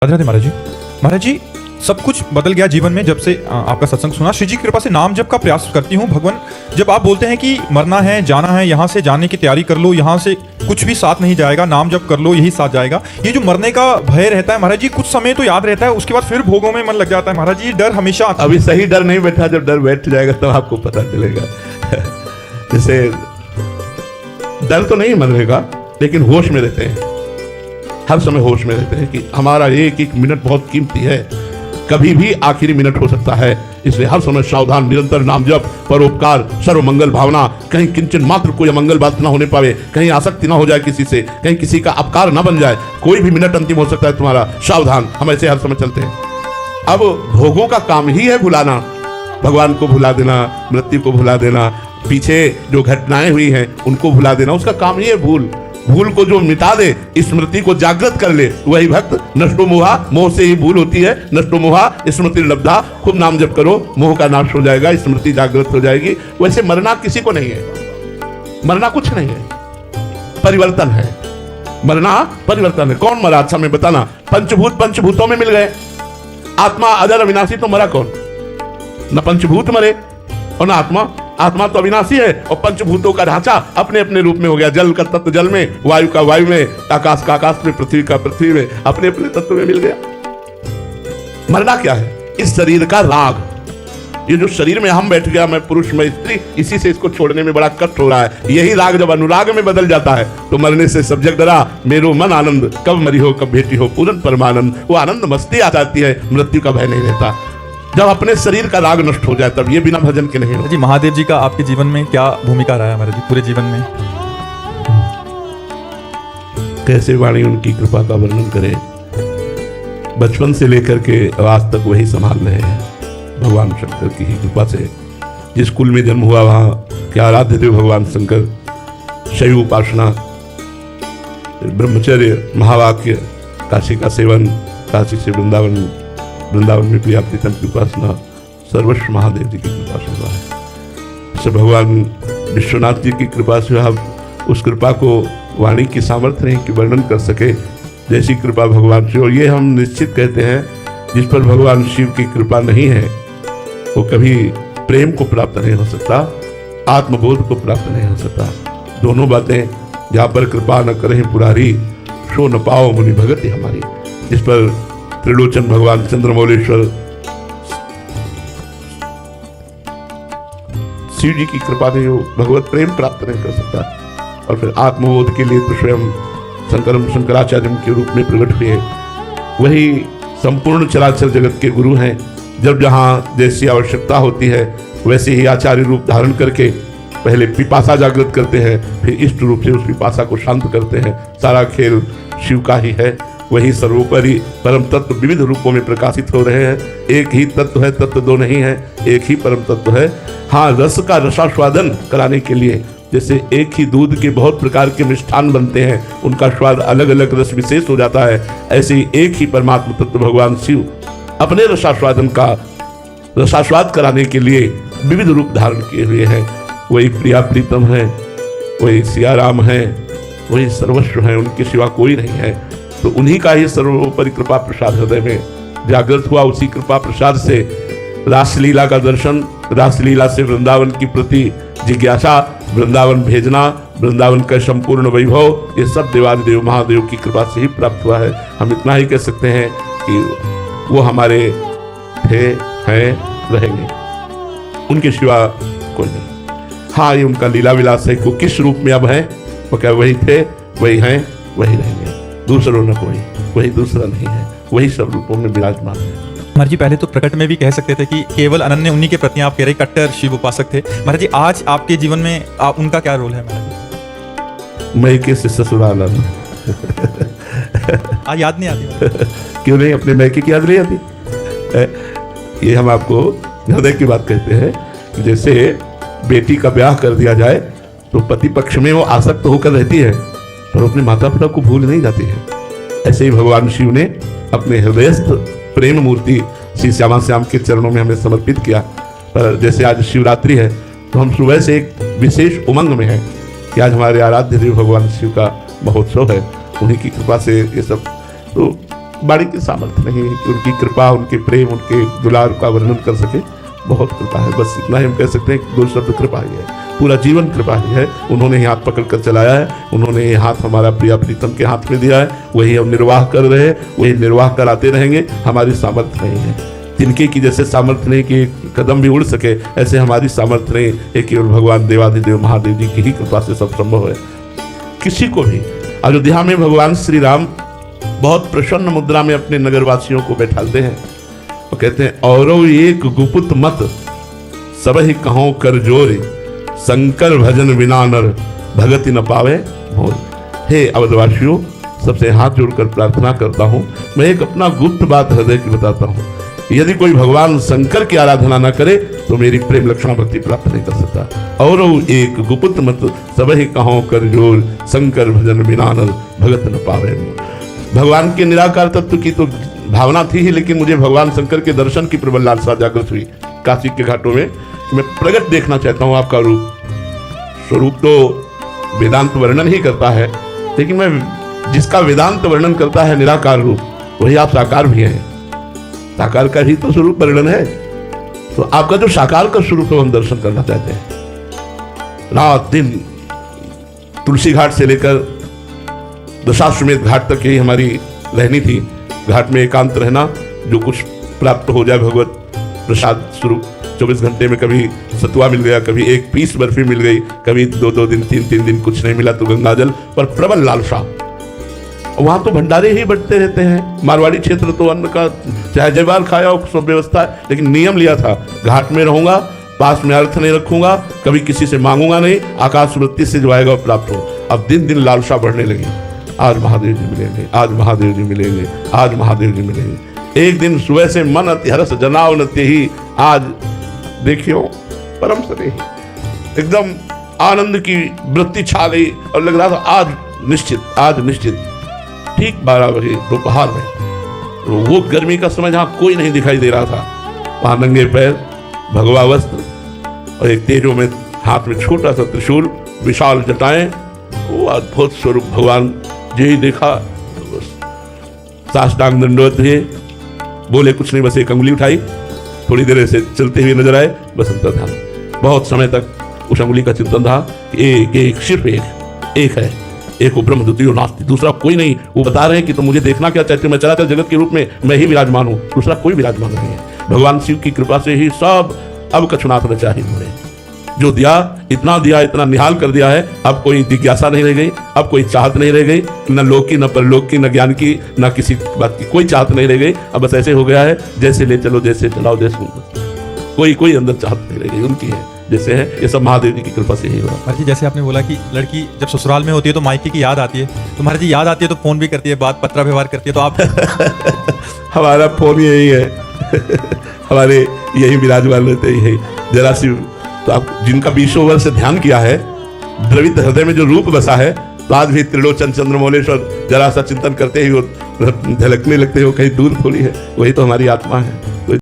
राधे राधे महाराज जी। महाराज जी, सब कुछ बदल गया जीवन में जब से आपका सत्संग सुना। श्री जी की कृपा से नाम जप का प्रयास करती हूँ। भगवान, जब आप बोलते हैं कि मरना है, जाना है, यहाँ से जाने की तैयारी कर लो, यहाँ से कुछ भी साथ नहीं जाएगा, नाम जप कर लो, यही साथ जाएगा। ये जो मरने का भय रहता है महाराज जी, कुछ समय तो याद रहता है, उसके बाद फिर भोगों में मन लग जाता है महाराज जी। डर हमेशा आता है। अभी सही डर नहीं बैठा, जब डर बैठ जाएगा तब आपको पता चलेगा। जैसे डर तो नहीं मरने का, लेकिन होश में रहते हैं, हर समय होश में रहते हैं कि हमारा एक एक मिनट बहुत कीमती है, कभी भी आखिरी मिनट हो सकता है। इसलिए हर समय सावधान, निरंतर नाम जप, परोपकार, सर्व मंगल भावना, कहीं किंचन मात्र कोई अमंगल बात ना होने पावे, कहीं आसक्ति ना हो जाए किसी से, कहीं किसी का अपकार ना बन जाए। कोई भी मिनट अंतिम हो सकता है तुम्हारा, सावधान। हम ऐसे हर समय चलते हैं। अब भोगों का काम ही है भुलाना, भगवान को भुला देना, मृत्यु को भुला देना, पीछे जो घटनाएं हुई हैं उनको भुला देना, उसका काम ही है भूल। भूल को जो मिटा दे, स्मृति को जागृत कर ले, वही भक्त। नष्टो मोहा, मोह से ही भूल होती है। नष्टो मोहा स्मृति लब्धा, खूब नाम जप करो, मोह का नाश हो जाएगा, स्मृति जागृत हो जाएगी। वैसे मरना किसी को नहीं है, मरना कुछ नहीं है, परिवर्तन है। मरना परिवर्तन है। कौन मरा? अच्छा मैं बताना। पंचभूत पंचभूतों में मिल गए। आत्मा अजर अविनाशी, तो मरा कौन? न पंचभूत मरे और न आत्मा। आत्मा तो अविनाशी है और पंचभूतों का ढांचा अपने अपने रूप में हो गया। जल का तत्व जल में, वायु का वायु में, आकाश का आकाश में, पृथ्वी का पृथ्वी में, अपने अपने तत्व में मिल गया। मरना क्या है? इस शरीर का राग, ये जो शरीर में हम बैठ गया, मैं पुरुष मैं स्त्री, इसी से इसको छोड़ने में बड़ा कष्ट हो रहा है। यही राग जब अनुराग में बदल जाता है तो मरने से सब जग डरा, मेरो मन आनंद, कब मरी हो कब भेटी हो पूर्ण परमानंद। वो आनंद मस्ती आ जाती है, मृत्यु का भय नहीं रहता। जब अपने शरीर का राग नष्ट हो जाए तब ये बिना भजन के नहीं होता। जी, महादेव जी का आपके जीवन में क्या भूमिका रहा है महाराज जी, पूरे जीवन में? कैसे वाणी उनकी कृपा का वर्णन करें। बचपन से लेकर के आज तक वही संभाल रहे हैं, भगवान शंकर की ही कृपा से। जिस कुल में जन्म हुआ वहाँ क्या आराध्य देव भगवान शंकर, शैव उपासना, ब्रह्मचर्य, महावाक्य, काशी का सेवन, काशी से वृंदावन, वृंदावन में प्रिया प्रीतम की उपासना, सर्वस्व महादेव जी की कृपा से हुआ है। सब भगवान विश्वनाथ जी की कृपा से आप उस कृपा को वाणी की सामर्थ्य नहीं कि वर्णन कर सके, जैसी कृपा भगवान से। और ये हम निश्चित कहते हैं, जिस पर भगवान शिव की कृपा नहीं है वो कभी प्रेम को प्राप्त नहीं हो सकता, आत्मबोध को प्राप्त नहीं हो सकता। दोनों बातें, जहाँ पर कृपा न करें पुरारी, सो न पाओ मुनि भगति हमारी। जिस पर त्रिलोचन भगवान चंद्रमौलेश्वर शिव जी की कृपा से भगवत प्रेम प्राप्त नहीं कर सकता। और फिर आत्मबोध के लिए तो स्वयं शंकराचार्य के रूप में प्रकट हुए। वही संपूर्ण चराचर जगत के गुरु हैं। जब जहाँ जैसी आवश्यकता होती है वैसे ही आचार्य रूप धारण करके पहले पिपासा जागृत करते हैं, फिर इष्ट रूप से उस पिपासा को शांत करते हैं। सारा खेल शिव का ही है। वही सर्वोपरि परम तत्व विविध रूपों में प्रकाशित हो रहे हैं। एक ही तत्व है, तत्व दो नहीं है, एक ही परम तत्व है। हाँ, रस का रसास्वादन कराने के लिए, जैसे एक ही दूध के बहुत प्रकार के मिष्ठान बनते हैं, उनका स्वाद अलग अलग रस विशेष हो जाता है, ऐसे ही एक ही परमात्मा तत्व भगवान शिव अपने रसास्वादन का रसास्वाद कराने के लिए विविध रूप धारण किए हुए हैं। वही प्रिया प्रीतम है, वही सियाराम है, वही सर्वस्व है, उनके सिवा कोई नहीं है। तो उन्हीं का ही सर्वोपरि कृपा प्रसाद हृदय में जागृत हुआ। उसी कृपा प्रसाद से रासलीला का दर्शन, रासलीला से वृंदावन की प्रति जिज्ञासा, वृंदावन भेजना, वृंदावन का संपूर्ण वैभव, ये सब देवादिदेव महादेव की कृपा से ही प्राप्त हुआ है। हम इतना ही कह सकते हैं कि वो हमारे थे, हैं, रहेंगे, उनके सिवा कोई नहीं। हाँ, ये उनका लीला विलास है। को किस रूप में अब है, वो क्या वही थे, वही हैं, वही रहेंगे, दूसरों न कोई, वही दूसरा नहीं है, वही सब रूपों में विराजमान है। महाराज जी, पहले तो प्रकट में भी कह सकते थे कि केवल अनन्य उन्हीं के प्रति आप कह रहे कट्टर शिव उपासक थे। महाराज जी, आज आपके जीवन में उनका क्या रोल है महाराज जी? मैके से ससुराल आना। आज याद नहीं आती? क्यों नहीं, अपने मैके की याद नहीं आती? ये हम आपको हृदय की बात कहते हैं। जैसे बेटी का ब्याह कर दिया जाए तो पति पक्ष में वो आसक्त होकर रहती है, पर अपने माता पिता को भूल नहीं जाती है। ऐसे ही भगवान शिव ने अपने हृदयस्थ प्रेम मूर्ति श्री श्यामा श्याम के चरणों में हमें समर्पित किया। पर जैसे आज शिवरात्रि है तो हम सुबह से एक विशेष उमंग में हैं कि आज हमारे आराध्य देव भगवान शिव का महोत्सव है। उन्हीं की कृपा से ये सब। तो बाड़ी की सामर्थ्य नहीं है कि उनकी कृपा, उनके प्रेम, उनके दुलार का वर्णन कर सके। बहुत कृपा है, बस इतना ही हम कह सकते हैं कि 2 शब्द कृपा ही है। पूरा जीवन कृपा ही है। उन्होंने ही हाथ पकड़ कर चलाया है, उन्होंने ये हाथ हमारा प्रिया प्रीतम के हाथ में दिया है, वही हम निर्वाह कर रहे हैं, वही निर्वाह कराते रहेंगे। हमारी सामर्थ्य नहीं है, तिनके की जैसे सामर्थ्य नहीं कि कदम भी उड़ सके, ऐसे हमारी सामर्थ्य नहीं है। केवल भगवान देवाधिदेव महादेव जी की ही कृपा से सब संभव है। किसी को भी अयोध्या में भगवान श्री राम बहुत प्रसन्न मुद्रा में अपने नगरवासियों को बैठाते हैं और कहते हैं, औरो एक गुपुत मत सबहि कहो कर जोरे, शंकर भजन बिना नर भगति न पावे मोर। हे अवधवासियों, सबसे हाथ जोड़कर प्रार्थना करता हूँ, मैं एक अपना गुप्त बात हृदय की बताता हूँ। यदि कोई भगवान शंकर की आराधना न करे तो मेरी प्रेम लक्षण भक्ति प्राप्त नहीं कर सकता। और एक गुप्त मत सबहि कहो कर जोर, शंकर भजन बिना नर भगत न पावे मोर। भगवान के निराकार तत्व की तो भावना थी ही, लेकिन मुझे भगवान शंकर के दर्शन की प्रबल लालसा जागृत हुई काशी के घाटों में। मैं प्रगट देखना चाहता हूँ आपका रूप। स्वरूप तो वेदांत वर्णन ही करता है, लेकिन मैं जिसका वेदांत वर्णन करता है निराकार रूप, वही आप साकार भी हैं। साकार का ही तो स्वरूप वर्णन है, तो आपका जो साकार का स्वरूप है हम दर्शन करना चाहते हैं। रात दिन तुलसी घाट से लेकर दशाश्वमेध घाट तक यही हमारी रहनी थी। घाट में एकांत रहना, जो कुछ प्राप्त हो जाए भगवत प्रसाद स्वरूप। 24 घंटे में कभी सतुआ मिल गया, कभी एक पीस बर्फी मिल गई, कभी 2-2 दिन 3-3 दिन कुछ नहीं मिला तो गंगाजल, पर प्रबल लालसा। वहां तो भंडारे ही बढ़ते रहते हैं। मारवाड़ी क्षेत्र तो अन्न का चाहे जय बार खाया हो, सब व्यवस्था है, लेकिन नियम लिया था, घाट में रहूंगा, पास में अर्थ नहीं रखूंगा, कभी किसी से मांगूंगा नहीं, आकाश वृत्ति से जो आएगा प्राप्त हो। अब दिन दिन लालसा बढ़ने लगी। आज महादेव जी मिलेंगे, आज महादेव जी मिलेंगे, आज महादेव जी मिलेंगे। एक दिन सुबह से मन अति हरस जनाव नत्य ही, आज देखियो परम सने ही। एकदम आनंद की वृत्ति छा गई और लग रहा था आज निश्चित, आज निश्चित। ठीक 12 बजे दोपहर में, तो वो गर्मी का समय जहाँ कोई नहीं दिखाई दे रहा था, वहाँ नंगे पैर, भगवा वस्त्र और एक तेजो में हाथ में छोटा सा त्रिशूल, विशाल जटाएं, वो अद्भुत स्वरूप भगवान जी देखा। साष्टांग दंडवत दिए, बोले कुछ नहीं, बस एक अंगुली उठाई, थोड़ी देर से चलते हुए नजर आए, बस अंतर्धान। बहुत समय तक उस अंगुली का चिंतन था, एक एक सिर्फ एक है, एक वो ब्रह्म द्वितीयो नास्ति, दूसरा कोई नहीं। वो बता रहे हैं कि तुम मुझे देखना क्या चाहते हो, मैं चराचर जगत के रूप में मैं ही विराजमान हूँ, दूसरा कोई विराजमान नहीं है। भगवान शिव की कृपा से ही सब अब कछुनाथ रचा ही हुए। जो दिया, इतना निहाल कर दिया है, अब कोई जिज्ञासा नहीं रह गई, अब कोई चाहत नहीं रह गई, न लोक की, न परलोक की, न ज्ञान की, न किसी बात की कोई चाहत नहीं रह गई। अब बस ऐसे हो गया है, जैसे ले चलो, जैसे चलाओ, जैसे कोई अंदर चाहत नहीं रह गई, उनकी है जैसे है। ये सब महादेव जी की कृपा से ही हुआ। महाराज जी, जैसे आपने बोला कि लड़की जब ससुराल में होती है तो मायके की याद आती है, तो महाराज जी याद आती है तो फोन भी करती है, बात पत्र व्यवहार करती है, तो आप हमारा फोन यही है हमारे यही विराजमान रहते हैं, जरा सी। तो आप जिनका 20 वर्ष से ध्यान किया है, द्रवित हृदय में जो रूप बसा है, तो आज भी त्रिलोचन चंद्रमौलेश्वर जरा सा चिंतन करते ही वो झलकने लगते हो, कहीं दूर थोड़ी है, वही तो हमारी आत्मा है।